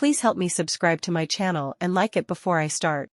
Please help me subscribe to my channel and like it before I start.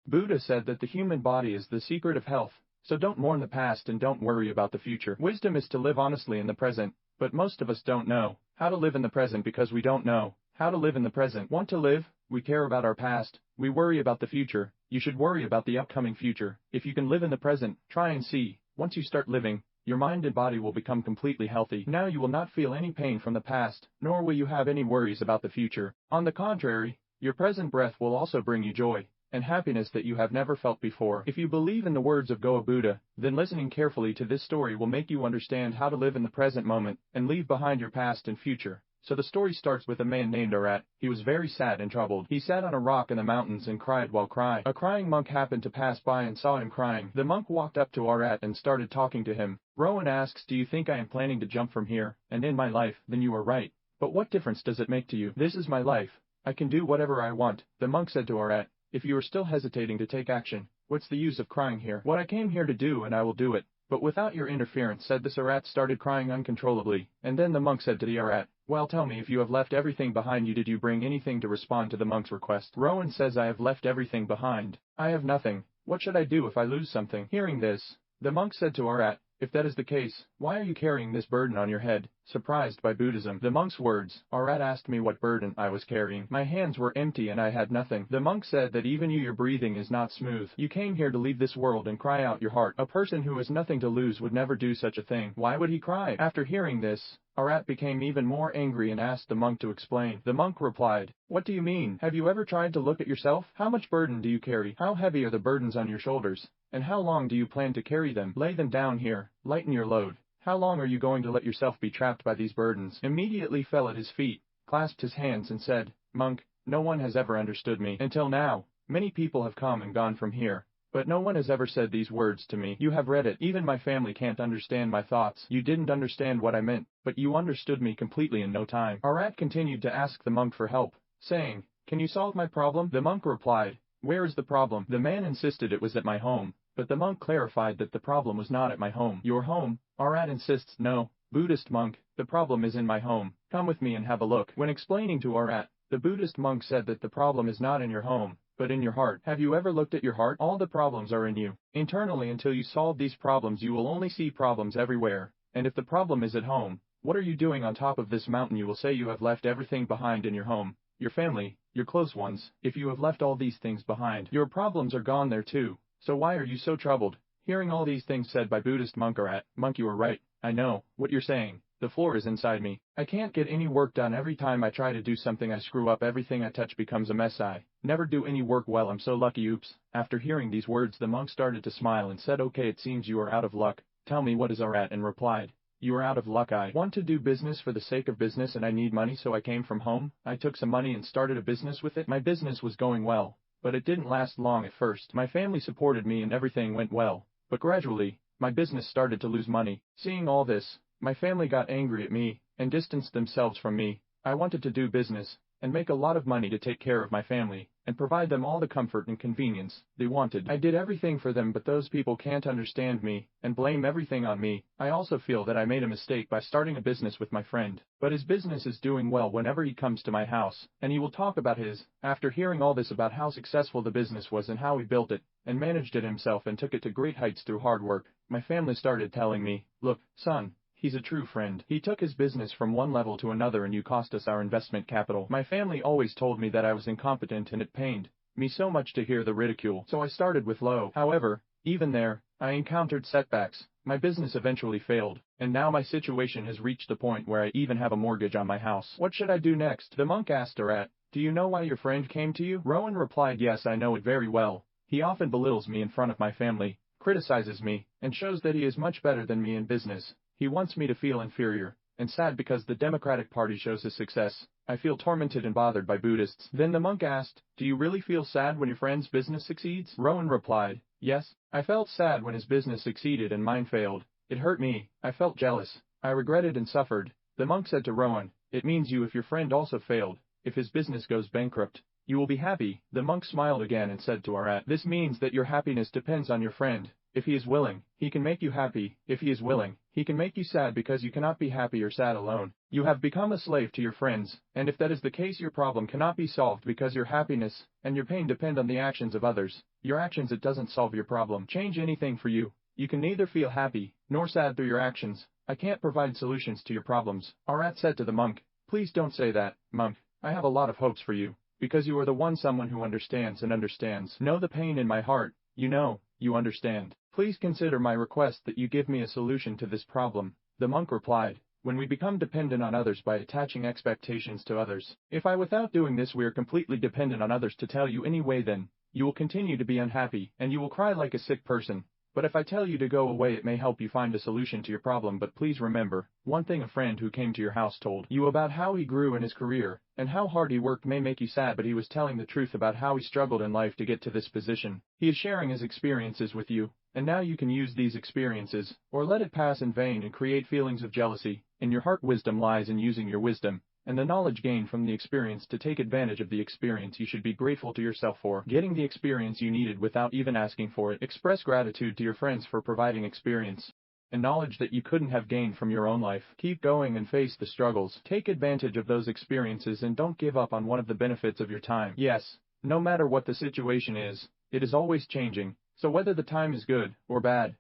Buddha said that the human body is the secret of health, so don't mourn the past and don't worry about the future. Wisdom is to live honestly in the present, but most of us don't know how to live in the present because we don't know how to live in the present. Want to live? We care about our past, we worry about the future. You should worry about the upcoming future. If you can live in the present, try and see. Once you start living, your mind and body will become completely healthy. Now you will not feel any pain from the past, nor will you have any worries about the future. On the contrary, your present breath will also bring you joy and happiness that you have never felt before. If you believe in the words of Goa Buddha, then listening carefully to this story will make you understand how to live in the present moment and leave behind your past and future. So the story starts with a man named Arat. He was very sad and troubled. He sat on a rock in the mountains and cried while crying. A crying monk happened to pass by and saw him crying. The monk walked up to Arat and started talking to him. Rowan asks, "Do you think I am planning to jump from here and end my life?" "Then you are right. But what difference does it make to you? This is my life. I can do whatever I want." The monk said to Arat, "If you are still hesitating to take action, what's the use of crying here? What I came here to do and I will do it. But without your interference." Said this, Arat started crying uncontrollably, and then the monk said to the Arat, "Well, tell me, if you have left everything behind you, did you bring anything to respond to the monk's request?" Rowan says, "I have left everything behind. I have nothing. What should I do if I lose something?" Hearing this, the monk said to Arat, "If that is the case, why are you carrying this burden on your head?" Surprised by Buddhism, the monk's words, Arat asked me what burden I was carrying. My hands were empty and I had nothing. The monk said that even your breathing is not smooth. You came here to leave this world and cry out your heart. A person who has nothing to lose would never do such a thing. Why would he cry? After hearing this, Arat became even more angry and asked the monk to explain. The monk replied, "What do you mean? Have you ever tried to look at yourself? How much burden do you carry? How heavy are the burdens on your shoulders? And how long do you plan to carry them? Lay them down here, lighten your load. How long are you going to let yourself be trapped by these burdens?" Immediately fell at his feet, clasped his hands and said, "Monk, no one has ever understood me. Until now, many people have come and gone from here, but no one has ever said these words to me. You have read it. Even my family can't understand my thoughts. You didn't understand what I meant, but you understood me completely in no time." Arat continued to ask the monk for help, saying, "Can you solve my problem?" The monk replied, "Where is the problem?" The man insisted it was at my home, but the monk clarified that the problem was not at my home. "Your home?" Arat insists, "No, Buddhist monk, the problem is in my home. Come with me and have a look." When explaining to Arat, the Buddhist monk said that the problem is not in your home, but in your heart. Have you ever looked at your heart? All the problems are in you. Internally, until you solve these problems, you will only see problems everywhere. And if the problem is at home, what are you doing on top of this mountain? You will say you have left everything behind in your home, your family, your close ones. If you have left all these things behind, your problems are gone there too. So why are you so troubled? Hearing all these things said by Buddhist monk Arat, "Monk, you are right. I know what you're saying. The floor is inside me. I can't get any work done. Every time I try to do something I screw up. Everything I touch becomes a mess. I never do any work well. I'm so lucky. Oops." After hearing these words, the monk started to smile and said, "Okay, it seems you are out of luck. Tell me, what is Arat?" and replied, "You are out of luck. I want to do business for the sake of business and I need money, so I came from home. I took some money and started a business with it. My business was going well, but it didn't last long at first. My family supported me and everything went well, but gradually, my business started to lose money. Seeing all this, my family got angry at me and distanced themselves from me. I wanted to do business and make a lot of money to take care of my family and provide them all the comfort and convenience they wanted. I did everything for them, but those people can't understand me and blame everything on me. I also feel that I made a mistake by starting a business with my friend, but his business is doing well. Whenever he comes to my house, and he will talk about his." After hearing all this about how successful the business was and how he built it and managed it himself and took it to great heights through hard work, my family started telling me, "Look, son, he's a true friend. He took his business from one level to another and you cost us our investment capital." My family always told me that I was incompetent and it pained me so much to hear the ridicule. So I started with low. However, even there, I encountered setbacks. My business eventually failed, and now my situation has reached the point where I even have a mortgage on my house. What should I do next? The monk asked Arat, "Do you know why your friend came to you?" Rowan replied, "Yes, I know it very well. He often belittles me in front of my family, criticizes me, and shows that he is much better than me in business. He wants me to feel inferior and sad because the Democratic Party shows his success. I feel tormented and bothered by Buddhists." Then the monk asked, "Do you really feel sad when your friend's business succeeds?" Rowan replied, "Yes, I felt sad when his business succeeded and mine failed. It hurt me. I felt jealous. I regretted and suffered." The monk said to Rowan, "It means if your friend also failed, if his business goes bankrupt, you will be happy." The monk smiled again and said to Arat, "This means that your happiness depends on your friend. If he is willing, he can make you happy. If he is willing, he can make you sad because you cannot be happy or sad alone. You have become a slave to your friends, and if that is the case, your problem cannot be solved because your happiness and your pain depend on the actions of others. Your actions, it doesn't solve your problem. Change anything for you. You can neither feel happy nor sad through your actions. I can't provide solutions to your problems. Arat said to the monk. Please don't say that, monk. I have a lot of hopes for you, because you are the one someone who understands and understands. Know the pain in my heart. You know, you understand. Please consider my request that you give me a solution to this problem. The monk replied. When we become dependent on others by attaching expectations to others, if without doing this we are completely dependent on others to tell you anyway, then you will continue to be unhappy and you will cry like a sick person. But if I tell you to go away, it may help you find a solution to your problem. But please remember, one thing: a friend who came to your house told you about how he grew in his career and how hard he worked may make you sad, but he was telling the truth about how he struggled in life to get to this position. He is sharing his experiences with you, and now you can use these experiences, or let it pass in vain and create feelings of jealousy in your heart. Wisdom lies in using your wisdom and the knowledge gained from the experience to take advantage of the experience. You should be grateful to yourself for getting the experience you needed without even asking for it. Express gratitude to your friends for providing experience and knowledge that you couldn't have gained from your own life. Keep going and face the struggles. Take advantage of those experiences and don't give up on one of the benefits of your time. Yes, no matter what the situation is, it is always changing. So whether the time is good or bad,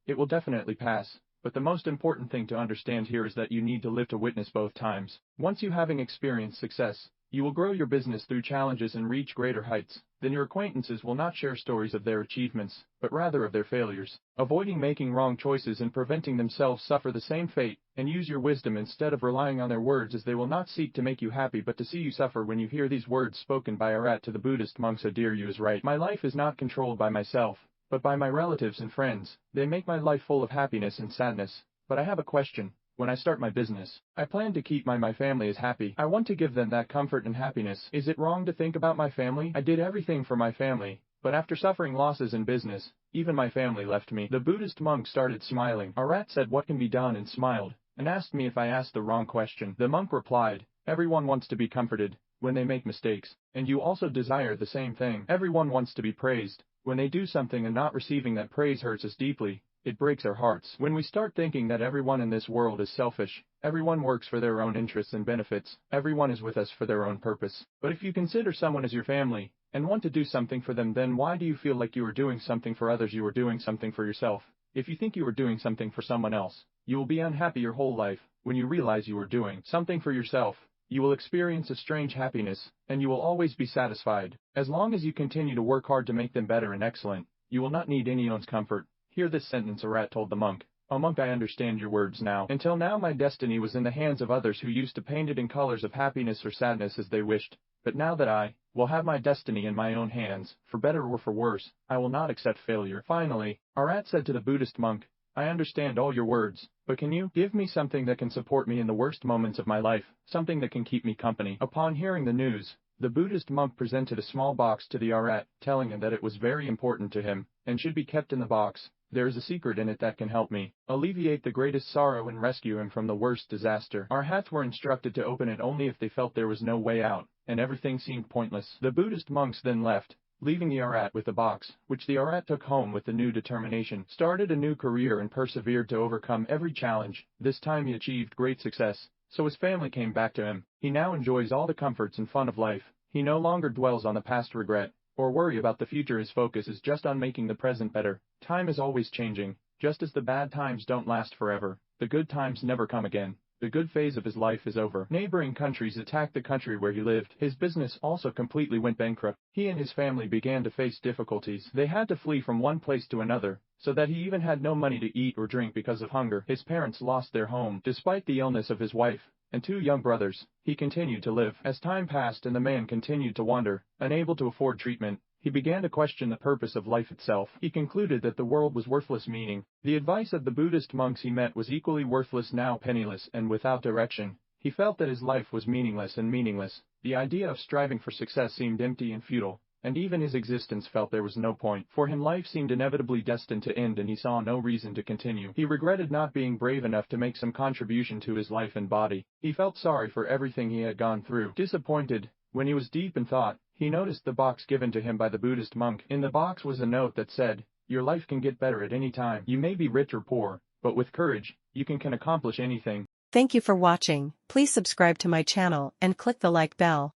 it will definitely pass. But the most important thing to understand here is that you need to live to witness both times. Once you having experienced success, you will grow your business through challenges and reach greater heights. Then your acquaintances will not share stories of their achievements, but rather of their failures, avoiding making wrong choices and preventing themselves suffer the same fate. And use your wisdom instead of relying on their words, as they will not seek to make you happy but to see you suffer. When you hear these words spoken by Arat to the Buddhist monks, "Oh dear, you is right. My life is not controlled by myself, but by my relatives and friends. They make my life full of happiness and sadness. But I have a question. When I start my business, I plan to keep my family as happy. I want to give them that comfort and happiness. Is it wrong to think about my family? I did everything for my family, but after suffering losses in business, even my family left me." The Buddhist monk started smiling. Arat said, "What can be done?" and smiled, and asked me if I asked the wrong question. The monk replied, "Everyone wants to be comforted when they make mistakes, and you also desire the same thing. Everyone wants to be praised when they do something, and not receiving that praise hurts us deeply. It breaks our hearts. When we start thinking that everyone in this world is selfish, everyone works for their own interests and benefits, everyone is with us for their own purpose. But if you consider someone as your family and want to do something for them, then why do you feel like you are doing something for others? You are doing something for yourself. If you think you are doing something for someone else, you will be unhappy your whole life. When you realize you are doing something for yourself, you will experience a strange happiness, and you will always be satisfied. As long as you continue to work hard to make them better and excellent, you will not need anyone's comfort." Hear this sentence, Arat told the monk. "O monk, I understand your words now. Until now my destiny was in the hands of others who used to paint it in colors of happiness or sadness as they wished. But now that I will have my destiny in my own hands, for better or for worse, I will not accept failure." Finally, Arat said to the Buddhist monk, "I understand all your words, but can you give me something that can support me in the worst moments of my life, something that can keep me company?" Upon hearing the news, the Buddhist monk presented a small box to the Arat, telling him that it was very important to him, and should be kept in the box. "There is a secret in it that can help me alleviate the greatest sorrow and rescue him from the worst disaster." Arhats were instructed to open it only if they felt there was no way out, and everything seemed pointless. The Buddhist monks then left, leaving the Arat with the box, which the Arat took home with the new determination, started a new career, and persevered to overcome every challenge. This time he achieved great success, so his family came back to him. He now enjoys all the comforts and fun of life. He no longer dwells on the past regret or worry about the future. His focus is just on making the present better. Time is always changing. Just as the bad times don't last forever, the good times never come again. The good phase of his life is over. Neighboring countries attacked the country where he lived. His business also completely went bankrupt. He and his family began to face difficulties. They had to flee from one place to another, so that he even had no money to eat or drink because of hunger. His parents lost their home. Despite the illness of his wife and 2 young brothers, he continued to live. As time passed and the man continued to wander, unable to afford treatment, he began to question the purpose of life itself. He concluded that the world was worthless, meaning the advice of the Buddhist monks he met was equally worthless. Now penniless and without direction, he felt that his life was meaningless. The idea of striving for success seemed empty and futile, and even his existence felt there was no point. For him life seemed inevitably destined to end, and he saw no reason to continue. He regretted not being brave enough to make some contribution to his life and body. He felt sorry for everything he had gone through. Disappointed, when he was deep in thought, he noticed the box given to him by the Buddhist monk. In the box was a note that said, Your life can get better at any time. You may be rich or poor, but with courage, you can accomplish anything. Thank you for watching. Please subscribe to my channel and click the like bell.